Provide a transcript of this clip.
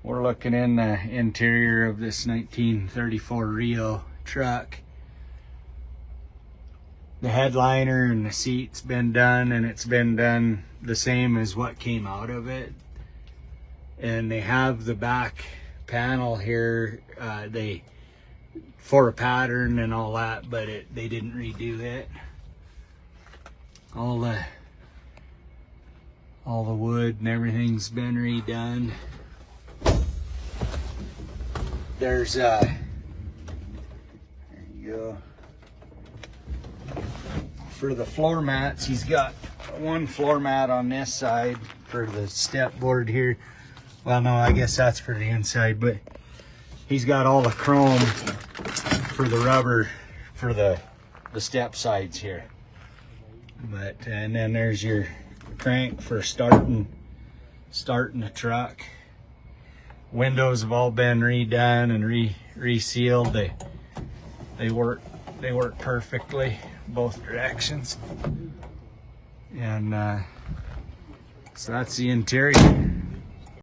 We're looking in the interior of this 1934 REO truck. The headliner and the seat's been done, and it's been done the same as what came out of it. And they have the back panel here, for a pattern and all that, but they didn't redo it. All the wood and everything's been redone. There's there you go. For the floor mats, he's got one floor mat on this side for the step board here. Well, no, I guess that's for the inside, but he's got all the chrome for the rubber for the step sides here. And then there's your crank for starting the truck. Windows have all been redone and resealed. They work perfectly both directions. And so that's the interior.